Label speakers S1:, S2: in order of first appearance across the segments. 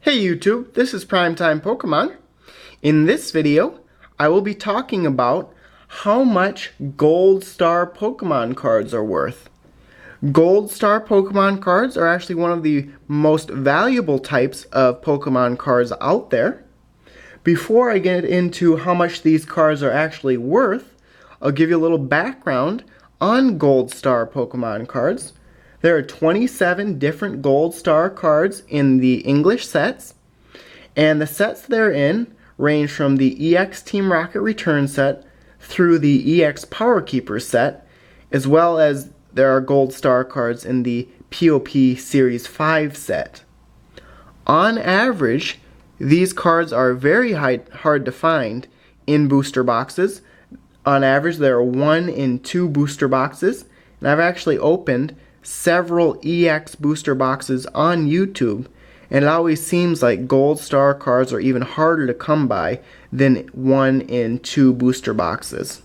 S1: Hey YouTube, this is Primetime Pokemon. In this video, I will be talking about how much Gold Star Pokemon cards are worth. Gold Star Pokemon cards are actually one of the most valuable types of Pokemon cards out there. Before I get into how much these cards are actually worth, I'll give you a little background on Gold Star Pokemon cards. There are 27 different Gold Star cards in the English sets, and the sets they're in range from the EX Team Rocket Return set through the EX Power Keeper set, as well as there are Gold Star cards in the POP Series 5 set. On average, these cards are very hard to find in booster boxes. On average, there are 1 in 2 booster boxes, and I've actually opened several EX booster boxes on YouTube, and it always seems like Gold Star cards are even harder to come by than 1 in 2 booster boxes.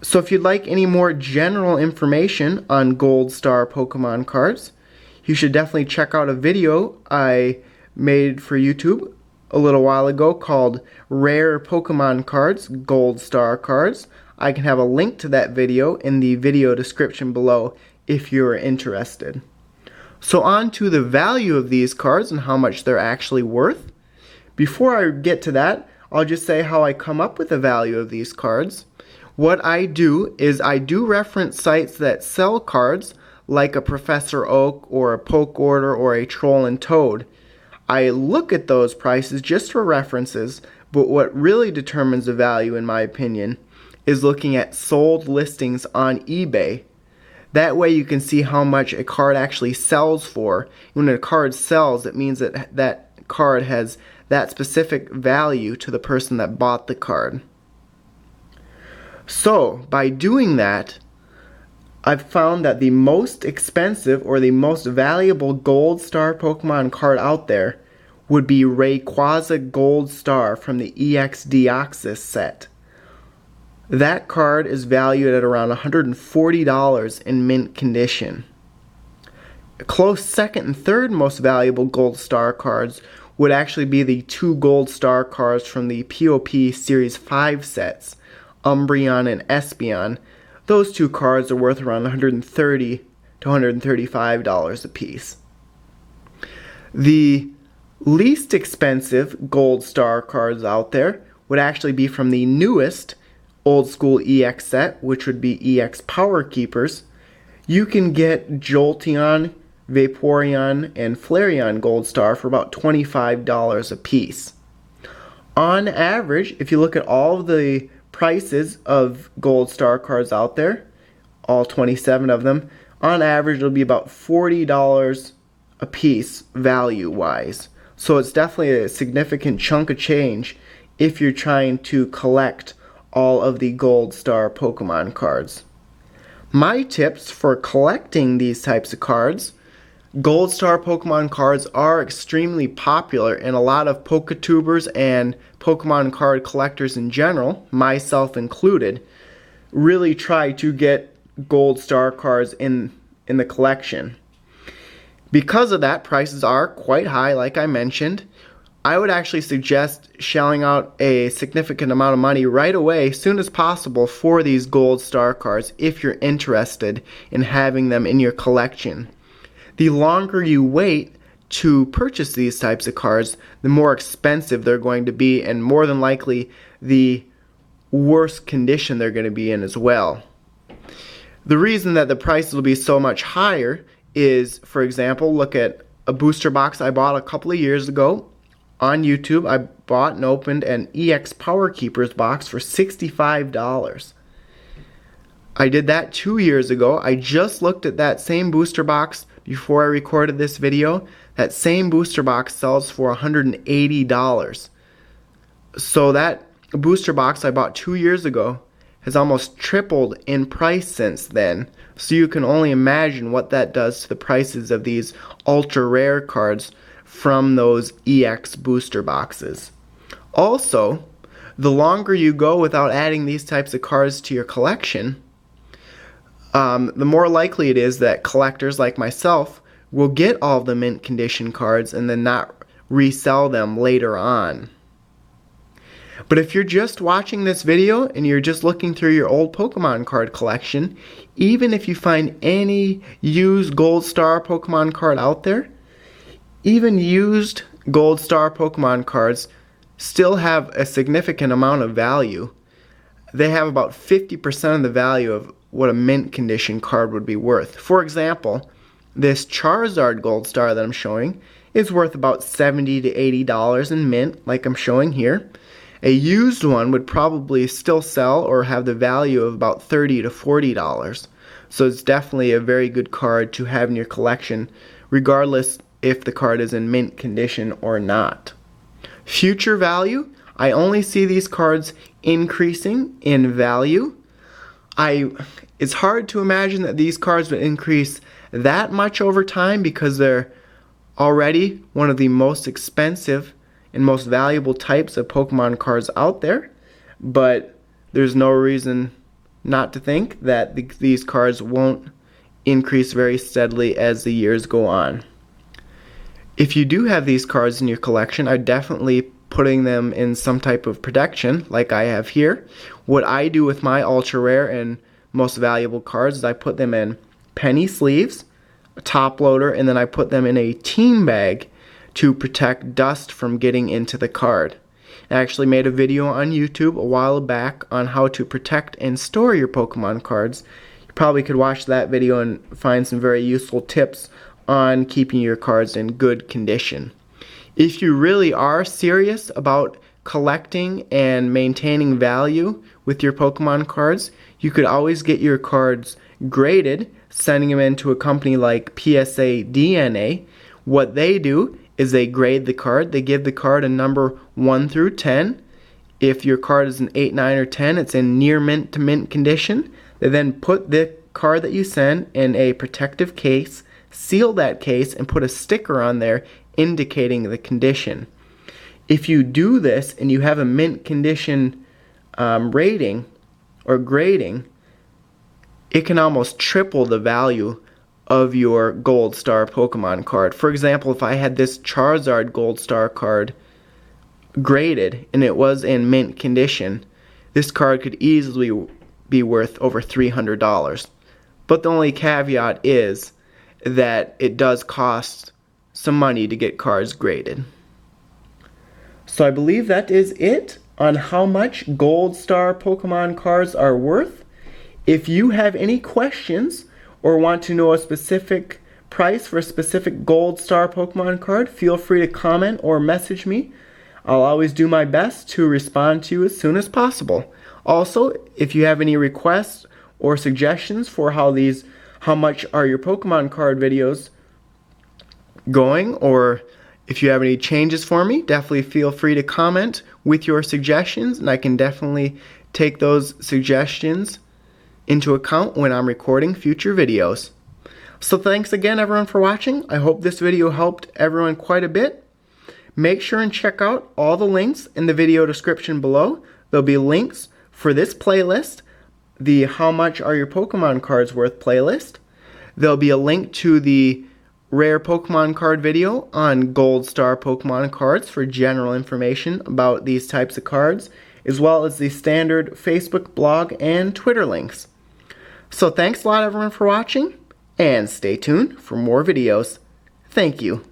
S1: So if you'd like any more general information on Gold Star Pokemon cards, you should definitely check out a video I made for YouTube a little while ago called Rare Pokemon Cards, Gold Star Cards. I can have a link to that video in the video description below if you're interested. So on to the value of these cards and how much they're actually worth. Before I get to that, I'll just say how I come up with the value of these cards. What I do is I do reference sites that sell cards like a Professor Oak or a Poke Order or a Troll and Toad. I look at those prices just for references, but what really determines the value, in my opinion, is looking at sold listings on eBay. That way you can see how much a card actually sells for. When a card sells, it means that that card has that specific value to the person that bought the card. So, by doing that, I've found that the most expensive or the most valuable Gold Star Pokemon card out there would be Rayquaza Gold Star from the EX Deoxys set. That card is valued at around $140 in mint condition. A close second and third most valuable Gold Star cards would actually be the 2 Gold Star cards from the POP Series 5 sets, Umbreon and Espeon. Those 2 cards are worth around $130 to $135 a piece. The least expensive Gold Star cards out there would actually be from the newest Old School EX set, which would be EX Power Keepers. You can get Jolteon, Vaporeon, and Flareon Gold Star for about $25 a piece. On average, if you look at all of the prices of Gold Star cards out there, all 27 of them, on average it'll be about $40 a piece value-wise. So it's definitely a significant chunk of change if you're trying to collect all of the Gold Star Pokemon cards. My tips for collecting these types of cards: Gold Star Pokemon cards are extremely popular, and a lot of Poketubers and Pokemon card collectors in general, myself included, really try to get Gold Star cards in the collection. Because of that, prices are quite high, like I mentioned. I would actually suggest shelling out a significant amount of money right away, as soon as possible, for these Gold Star cards if you're interested in having them in your collection. The longer you wait to purchase these types of cards, the more expensive they're going to be, and more than likely the worse condition they're going to be in as well. The reason that the prices will be so much higher is, for example, look at a booster box I bought a couple of years ago. On YouTube, I bought and opened an EX Power Keepers box for $65. I did that 2 years ago. I just looked at that same booster box before I recorded this video. That same booster box sells for $180. So that booster box I bought 2 years ago has almost tripled in price since then. So you can only imagine what that does to the prices of these ultra rare cards from those EX booster boxes. Also, the longer you go without adding these types of cards to your collection, the more likely it is that collectors like myself will get all the mint condition cards and then not resell them later on. But if you're just watching this video and you're just looking through your old Pokemon card collection, even if you find any used Gold Star Pokemon card out there, even used Gold Star Pokemon cards still have a significant amount of value. They have about 50% of the value of what a mint condition card would be worth. For example, this Charizard Gold Star that I'm showing is worth about $70 to $80 in mint, like I'm showing here. A used one would probably still sell or have the value of about $30 to $40. So it's definitely a very good card to have in your collection, regardless if the card is in mint condition or not. Future value, I only see these cards increasing in value. It's hard to imagine that these cards would increase that much over time because they're already one of the most expensive and most valuable types of Pokemon cards out there, but there's no reason not to think that these cards won't increase very steadily as the years go on. If you do have these cards in your collection, I'm definitely putting them in some type of protection like I have here. What I do with my ultra rare and most valuable cards is I put them in penny sleeves, a top loader, and then I put them in a team bag to protect dust from getting into the card. I actually made a video on YouTube a while back on how to protect and store your Pokemon cards. You probably could watch that video and find some very useful tips on keeping your cards in good condition. If you really are serious about collecting and maintaining value with your Pokemon cards, you could always get your cards graded, sending them into a company like PSA DNA. What they do is they grade the card. They give the card a number 1 through 10. If your card is an 8, 9, or 10, it's in near mint to mint condition. They then put the card that you send in a protective case, seal that case, and put a sticker on there indicating the condition. If you do this and you have a mint condition rating or grading, it can almost triple the value of your Gold Star Pokemon card. For example, if I had this Charizard Gold Star card graded and it was in mint condition, this card could easily be worth over $300. But the only caveat is that it does cost some money to get cards graded. So I believe that is it on how much Gold Star Pokemon cards are worth. If you have any questions or want to know a specific price for a specific Gold Star Pokemon card, feel free to comment or message me. I'll always do my best to respond to you as soon as possible. Also, if you have any requests or suggestions for how much are your Pokemon card videos going, or if you have any changes for me, definitely feel free to comment with your suggestions, and I can definitely take those suggestions into account when I'm recording future videos. So thanks again everyone for watching. I hope this video helped everyone quite a bit. Make sure and check out all the links in the video description below. There'll be links for this playlist, the How Much Are Your Pokemon Cards Worth playlist. There'll be a link to the rare Pokemon card video on Gold Star Pokemon cards for general information about these types of cards, as well as the standard Facebook, blog, and Twitter links. So thanks a lot everyone for watching, and stay tuned for more videos. Thank you.